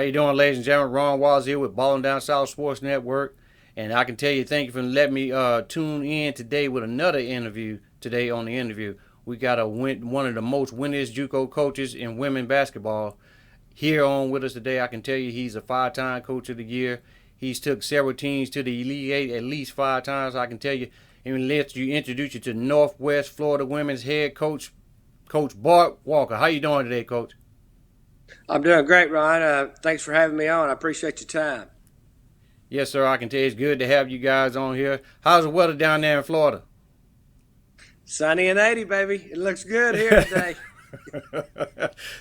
you doing, ladies and gentlemen? Ron Walls here with Ballin' Down South Sports Network. And I can tell you, thank you for letting me tune in today with another interview. Today on the interview, we got one of the most winningest JUCO coaches in women basketball here on with us today. I can tell you he's a 5-time Coach of the Year. He's took several teams to the Elite Eight at least 5 times. I can tell you, and let you introduce you to Northwest Florida women's head coach, Coach Bart Walker. How you doing today, Coach? I'm doing great, Ryan. Thanks for having me on. I appreciate your time. Yes, sir. I can tell you it's good to have you guys on here. How's the weather down there in Florida? Sunny and 80, baby. It looks good here today.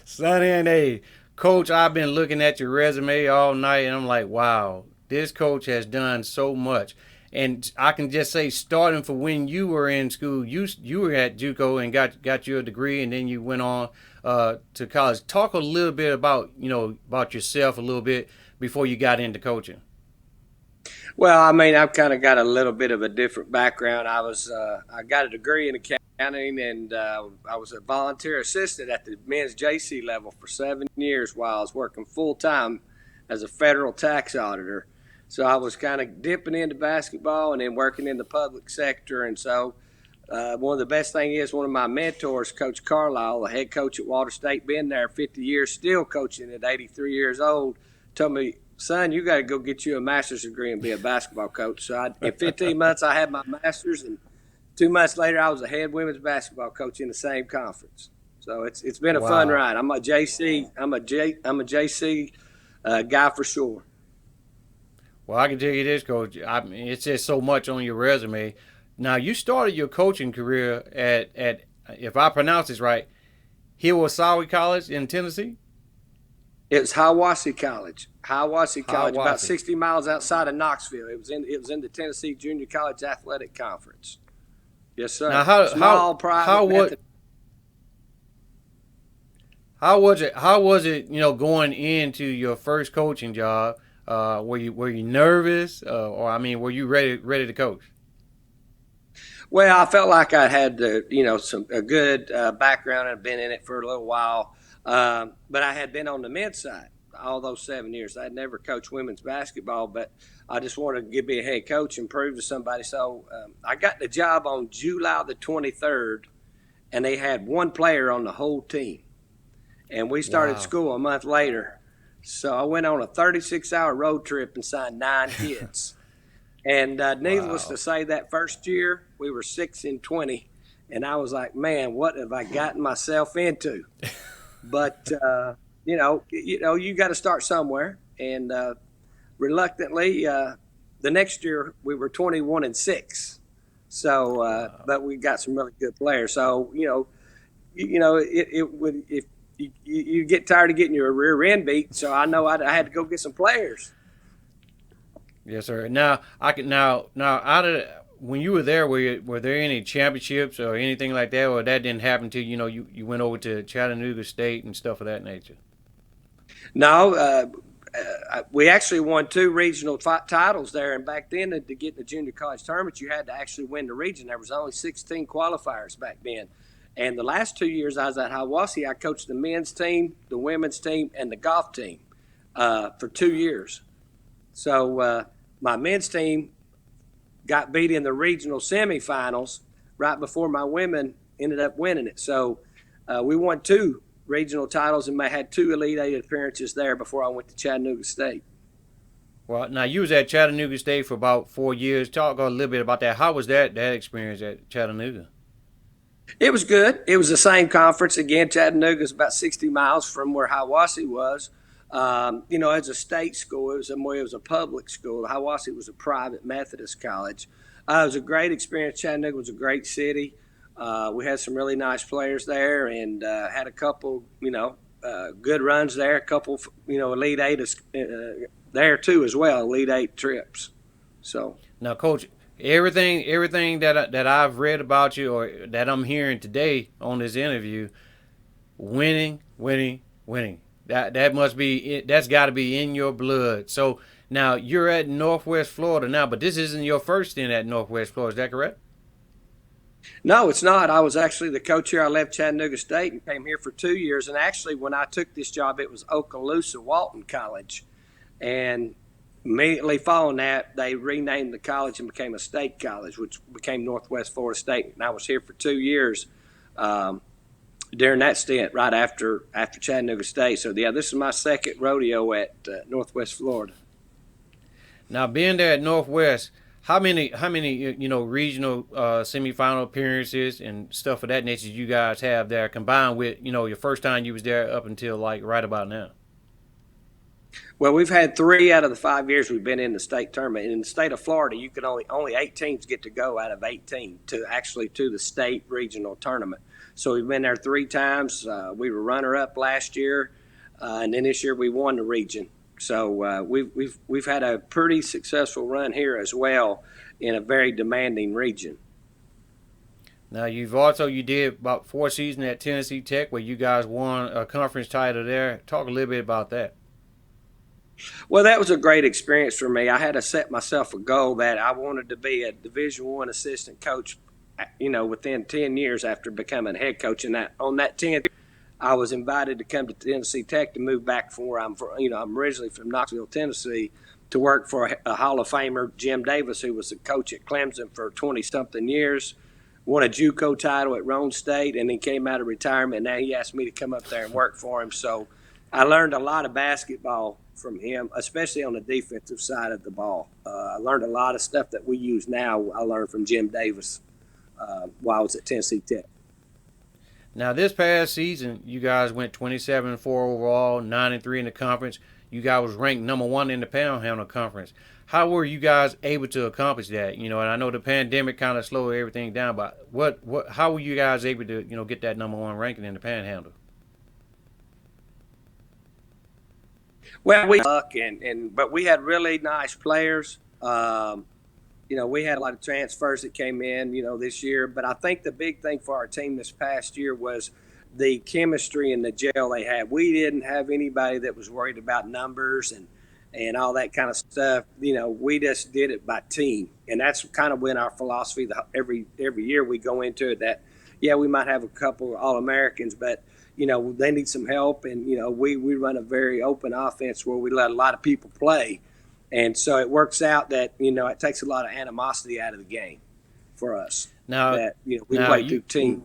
Sunny and 80. Coach, I've been looking at your resume all night, and I'm like, wow, this coach has done so much. And I can just say, starting for when you were in school, you were at JUCO and got your degree, and then you went on to college. Talk a little bit about yourself a little bit before you got into coaching. Well, I mean, I've kind of got a little bit of a different background. I got a degree in accounting, and I was a volunteer assistant at the men's JC level for 7 years while I was working full time as a federal tax auditor. So I was kind of dipping into basketball and then working in the public sector. And so one of the best things is one of my mentors, Coach Carlisle, the head coach at Walter State, been there 50 years, still coaching at 83 years old, told me, son, you got to go get you a master's degree and be a basketball coach. So in 15 months, I had my master's, and 2 months later, I was a head women's basketball coach in the same conference. So it's been a fun ride. I'm a JC guy for sure. Well, I can tell you this, Coach. I mean, it says so much on your resume. Now, you started your coaching career at if I pronounce this right, Hiwasawi College in Tennessee? It's Hiwassee College. Hiwassee College, about 60 miles outside of Knoxville. It was in the Tennessee Junior College Athletic Conference. Yes, sir. Now, how was it, going into your first coaching job? Were you nervous, or I mean, were you ready to coach? Well, I felt like I had a good background and been in it for a little while, but I had been on the men's side all those 7 years. I had never coached women's basketball, but I just wanted to be a head coach and prove to somebody. So I got the job on July the 23rd, and they had one player on the whole team, and we started school a month later. So I went on a 36-hour road trip and signed 9 kids. And needless to say, that first year we were 6-20, and I was like, "Man, what have I gotten myself into?" But you got to start somewhere. And reluctantly, the next year we were 21-6. So, but we got some really good players. So it would if you get tired of getting your rear end beat. So I know I had to go get some players. Yes, sir. Now when you were there, were there any championships or anything like that, or that didn't happen till you went over to Chattanooga State and stuff of that nature? No, we actually won 2 regional titles there, and back then to get in the junior college tournament, you had to actually win the region. There was only 16 qualifiers back then. And the last 2 years I was at Hiwassee, I coached the men's team, the women's team, and the golf team for 2 years. So my men's team got beat in the regional semifinals right before my women ended up winning it. So we won 2 regional titles and I had 2 Elite Eight appearances there before I went to Chattanooga State. Well, now you was at Chattanooga State for about 4 years. Talk a little bit about that. How was that experience at Chattanooga? It was good. It was the same conference. Again, Chattanooga is about 60 miles from where Hiwassee was. As a state school, it was a public school. Hiwassee was a private Methodist college. It was a great experience. Chattanooga was a great city. We had some really nice players there, and had a couple, good runs there. A couple, Elite Eight there too as well. Elite Eight trips. So now, Coach, everything that I've read about you or that I'm hearing today on this interview, winning. That must be it. That's got to be in your blood. So now you're at Northwest Florida now, but this isn't your first stint at Northwest Florida. Is that correct? No, it's not. I was actually the coach here. I left Chattanooga State and came here for 2 years. And actually, when I took this job, it was Okaloosa Walton College. And immediately following that, they renamed the college and became a state college, which became Northwest Florida State. And I was here for 2 years during that stint, right after Chattanooga State. So yeah, this is my second rodeo at Northwest Florida. Now, being there at Northwest, how many regional semifinal appearances and stuff of that nature you guys have there, combined with your first time you was there up until like right about now? Well, we've had 3 out of the 5 years we've been in the state tournament. In the state of Florida, you can only 8 teams get to go out of 18 to the state regional tournament. So we've been there 3 times. We were runner up last year, and then this year we won the region. So we've had a pretty successful run here as well in a very demanding region. Now you did about 4 seasons at Tennessee Tech where you guys won a conference title there. Talk a little bit about that. Well, that was a great experience for me. I had to set myself a goal that I wanted to be a Division I assistant coach, within 10 years after becoming a head coach. And that on that 10th, I was invited to come to Tennessee Tech to move back from where I'm from. I'm originally from Knoxville, Tennessee, to work for a Hall of Famer, Jim Davis, who was a coach at Clemson for 20-something years, won a JUCO title at Roane State, and he came out of retirement. Now he asked me to come up there and work for him. So I learned a lot of basketball from him, especially on the defensive side of the ball. I learned a lot of stuff that we use now. I learned from Jim Davis while I was at Tennessee Tech. Now this past season, you guys went 27-4 overall, 9-3 in the conference. You guys was ranked number 1 in the Panhandle Conference. How were you guys able to accomplish that? And I know the pandemic kind of slowed everything down, but how were you guys able to get that number 1 ranking in the Panhandle? Well, we luck but we had really nice players. We had a lot of transfers that came in, this year. But I think the big thing for our team this past year was the chemistry and the gel they had. We didn't have anybody that was worried about numbers and all that kind of stuff. We just did it by team, and that's kind of been our philosophy. Every year we go into it that, yeah, we might have a couple All-Americans, but they need some help, and we run a very open offense where we let a lot of people play. And so it works out that, it takes a lot of animosity out of the game for us. Now, that, we play through team.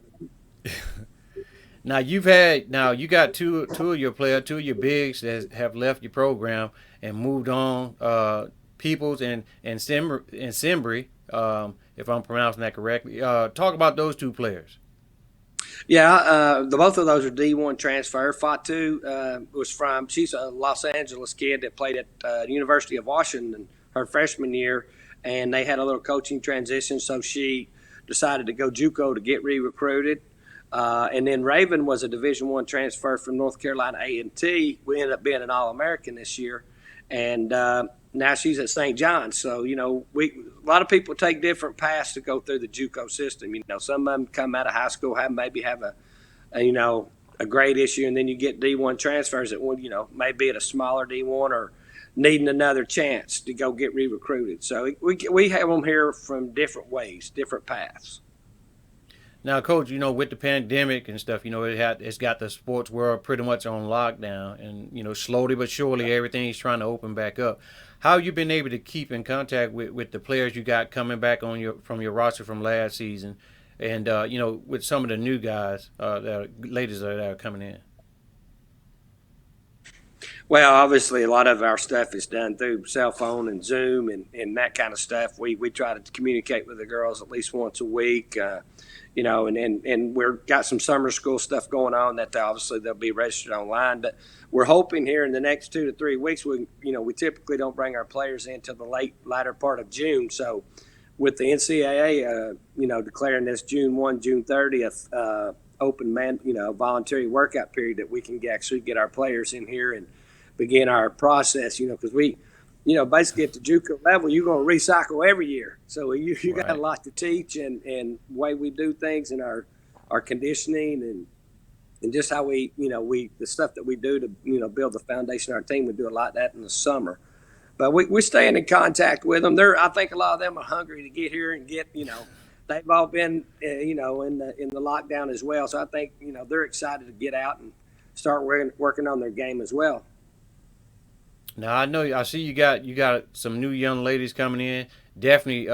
Now you got two of your players, two of your bigs that have left your program and moved on. Peoples and Simbri, if I'm pronouncing that correctly. Talk about those two players. Yeah, both of those are D1 transfer. Fatu she's a Los Angeles kid that played at University of Washington her freshman year, and they had a little coaching transition, so she decided to go JUCO to get re-recruited. And then Raven was a Division I transfer from North Carolina A&T. We ended up being an All-American this year, and now she's at St. John's. So, a lot of people take different paths to go through the JUCO system. Some of them come out of high school, have a great issue, and then you get D1 transfers that maybe at a smaller D1 or needing another chance to go get re-recruited. So we have them here from different ways, different paths. Now, Coach, with the pandemic and stuff, it's got the sports world pretty much on lockdown, and slowly but surely everything's trying to open back up. How have you been able to keep in contact with the players you got coming back from your roster from last season, and with some of the new guys, ladies that are coming in? Well, obviously, a lot of our stuff is done through cell phone and Zoom and that kind of stuff. We try to communicate with the girls at least once a week, and we've got some summer school stuff going on that obviously they'll be registered online. But we're hoping here in the next 2 to 3 weeks, we typically don't bring our players in till the latter part of June. So with the NCAA, declaring this June 1, June 30th open voluntary workout period, that we can actually get our players in here and begin our process, because we, basically at the JUCO level, you're going to recycle every year. So you Right. got a lot to teach and the way we do things and our conditioning and just how the stuff that we do to, build the foundation of our team. We do a lot of that in the summer. But we're staying in contact with them. I think a lot of them are hungry to get here and get, they've all been, in the lockdown as well. So I think they're excited to get out and start working on their game as well. Now I know I see you got some new young ladies coming in. Definitely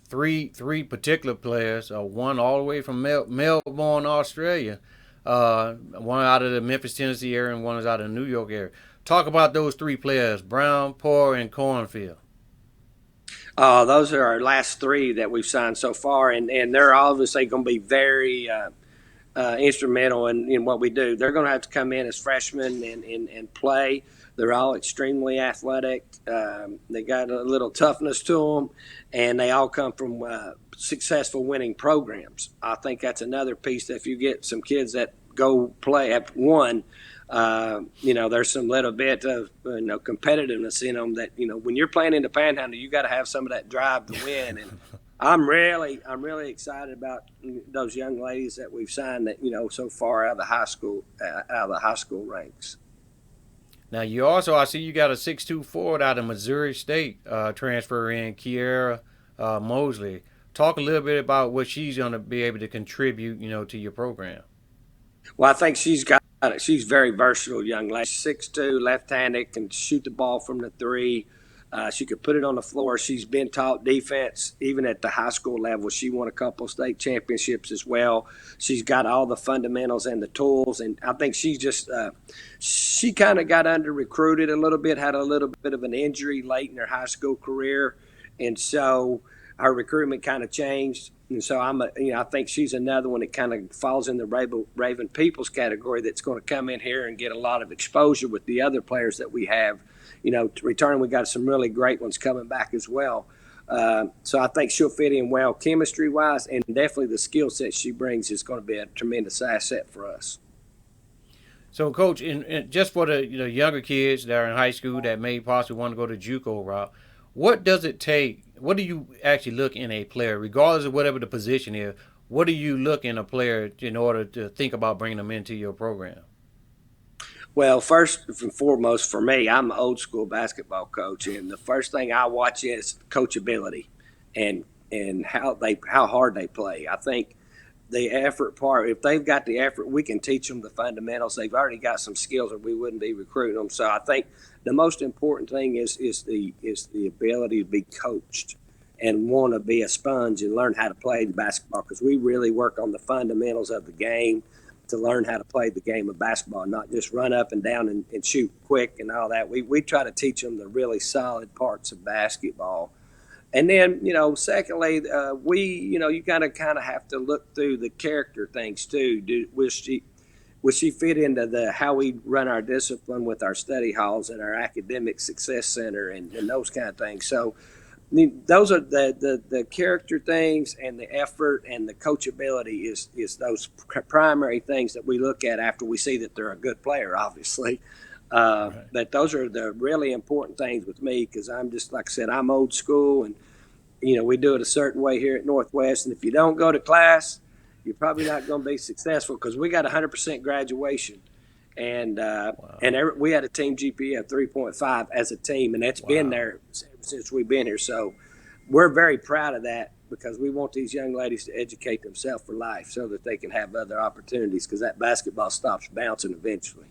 three particular players. One all the way from Melbourne, Australia. One out of the Memphis, Tennessee area, and one is out of the New York area. Talk about those three players: Brown, Poor, and Cornfield. Those are our last three that we've signed so far, and they're obviously going to be very instrumental in what we do. They're going to have to come in as freshmen and play. They're all extremely athletic. They got a little toughness to them, and they all come from successful winning programs. I think that's another piece that if you get some kids that go play at one, there's some little bit of competitiveness in them that when you're playing in the Panhandle, you got to have some of that drive to win. And I'm really excited about those young ladies that we've signed that so far out of the high school ranks. Now you also I see you got a 6'2" forward out of Missouri State transfer in Kiara Mosely. Talk a little bit about what she's going to be able to contribute, to your program. Well, I think she's very versatile young lady. 6'2", left-handed, can shoot the ball from the three. She could put it on the floor. She's been taught defense even at the high school level. She won a couple state championships as well. She's got all the fundamentals and the tools, and I think she kind of got under recruited a little bit, had a little bit of an injury late in her high school career, and so her recruitment kind of changed. And so I think she's another one that kind of falls in the Raven Peoples category that's going to come in here and get a lot of exposure with the other players that we have. To return, we got some really great ones coming back as well. So I think she'll fit in well chemistry-wise, and definitely the skill set she brings is going to be a tremendous asset for us. So, Coach, and just for the younger kids that are in high school that may possibly want to go the JUCO route, what does it take? What do you actually look in a player, regardless of whatever the position is? What do you look in a player in order to think about bringing them into your program? Well, first and foremost, for me, I'm an old school basketball coach, and the first thing I watch is coachability and how hard they play. I think the effort part, if they've got the effort, we can teach them the fundamentals. They've already got some skills, or we wouldn't be recruiting them. So I think the most important thing is the ability to be coached and want to be a sponge and learn how to play the basketball, because we really work on the fundamentals of the game to learn how to play the game of basketball, not just run up and down and shoot quick and all that. We try to teach them the really solid parts of basketball. And then, secondly, you gotta kind of have to look through the character things too. Will she fit into how we run our discipline with our study halls and our academic success center and those kind of things? So those are the character things, and the effort and the coachability is those primary things that we look at after we see that they're a good player, obviously. Right. But those are the really important things with me, because I'm just, like I said, I'm old school, and we do it a certain way here at Northwest. And if you don't go to class, you're probably not going to be successful, because we got 100% graduation, and Wow. we had a team GPA of 3.5 as a team, and that's been Wow. there since we've been here. So we're very proud of that, because we want these young ladies to educate themselves for life so that they can have other opportunities, because that basketball stops bouncing eventually.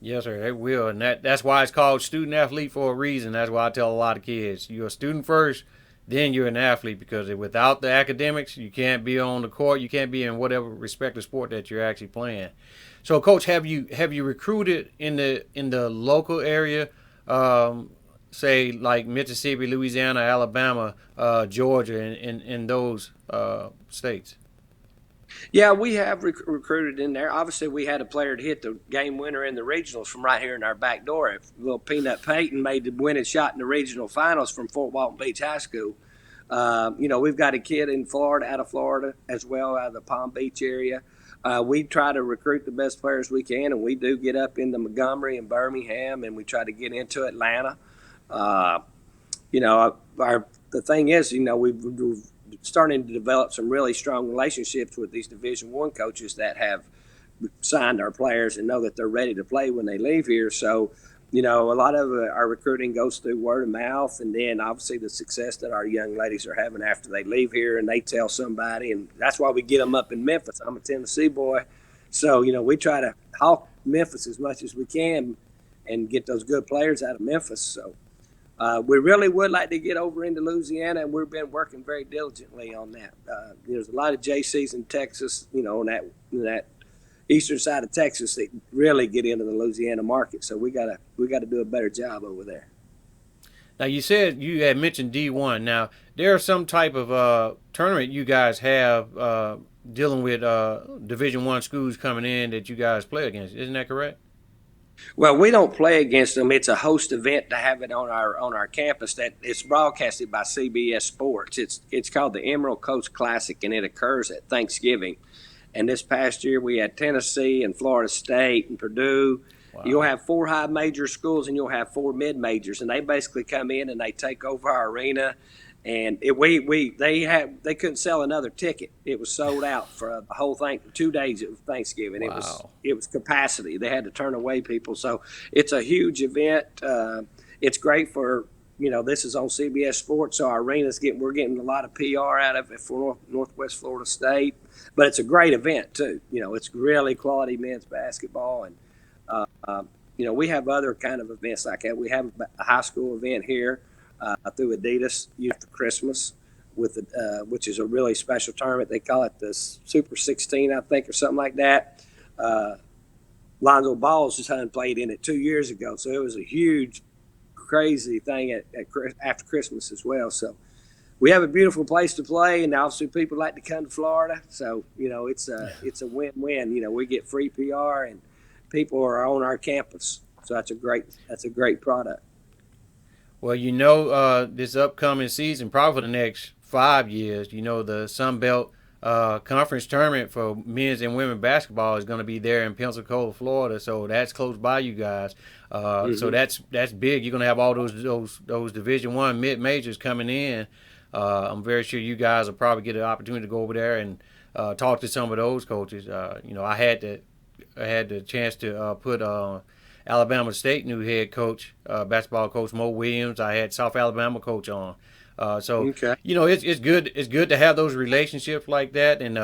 Yes, sir. It will, and that's why it's called student athlete for a reason. That's why I tell a lot of kids, you're a student first, then you're an athlete, because without the academics, you can't be on the court. You can't be in whatever respective sport that you're actually playing. So, Coach, have you recruited in the local area, say like Mississippi, Louisiana, Alabama, Georgia, in those states? Yeah, we have recruited in there. Obviously, we had a player to hit the game winner in the regionals from right here in our back door. If little Peanut Payton made the winning shot in the regional finals from Fort Walton Beach High School. We've got a kid in Florida, out of Florida, as well, out of the Palm Beach area. We try to recruit the best players we can, and we do get up into Montgomery and Birmingham, and we try to get into Atlanta. Uh, the thing is, we've starting to develop some really strong relationships with these Division I coaches that have signed our players and know that they're ready to play when they leave here. So A lot of our recruiting goes through word of mouth, and then obviously the success that our young ladies are having after they leave here and they tell somebody, and that's why we get them up in Memphis. I'm a Tennessee boy, so we try to hawk Memphis as much as we can and get those good players out of Memphis. So we really would like to get over into Louisiana, and we've been working very diligently on that. There's a lot of JCs in Texas, on that eastern side of Texas that really get into the Louisiana market. So we gotta do a better job over there. Now you said you had mentioned D1. Now there's some type of tournament you guys have dealing with Division I schools coming in that you guys play against. Isn't that correct? Well, we don't play against them. It's a host event to have it on our campus. That it's broadcasted by CBS Sports. It's called the Emerald Coast Classic, and it occurs at Thanksgiving. And this past year, we had Tennessee and Florida State and Purdue. Wow. You'll have 4 high major schools and you'll have 4 mid majors, and they basically come in and they take over our arena. And they couldn't sell another ticket. It was sold out for the whole thing. 2 days of Thanksgiving. Wow. It was capacity. They had to turn away people. So it's a huge event. It's great for this is on CBS Sports, so our arena's we're getting a lot of PR out of it for Northwest Florida State. But it's a great event too. It's really quality men's basketball, and we have other kind of events like that. We have a high school event here through Adidas Youth for Christmas, which is a really special tournament. They call it the Super 16, I think, or something like that. Lonzo Ball's just hadn't played in it 2 years ago, so it was a huge, crazy thing after Christmas as well. So we have a beautiful place to play, and obviously people like to come to Florida. So it's a win-win. We get free PR, and people are on our campus. So that's a great product. Well, this upcoming season, probably for the next 5 years, the Sun Belt Conference tournament for men's and women's basketball is going to be there in Pensacola, Florida. So that's close by you guys. So that's big. You're going to have all those Division I mid majors coming in. I'm very sure you guys will probably get an opportunity to go over there and talk to some of those coaches. I had the chance to put Alabama State new head coach, basketball coach Mo Williams. I had South Alabama coach on. Okay. It's good. It's good to have those relationships like that, and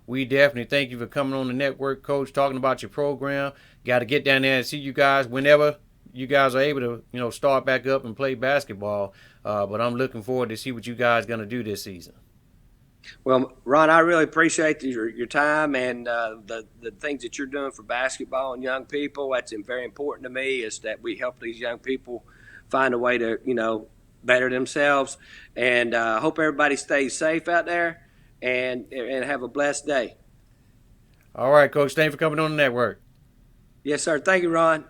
we definitely thank you for coming on the network, Coach, talking about your program. Got to get down there and see you guys whenever you guys are able to start back up and play basketball. But I'm looking forward to see what you guys are going to do this season. Well, Ron, I really appreciate your time and the things that you're doing for basketball and young people. That's very important to me, is that we help these young people find a way to, better themselves. And I hope everybody stays safe out there and have a blessed day. All right, Coach. Thanks for coming on the network. Yes, sir. Thank you, Ron.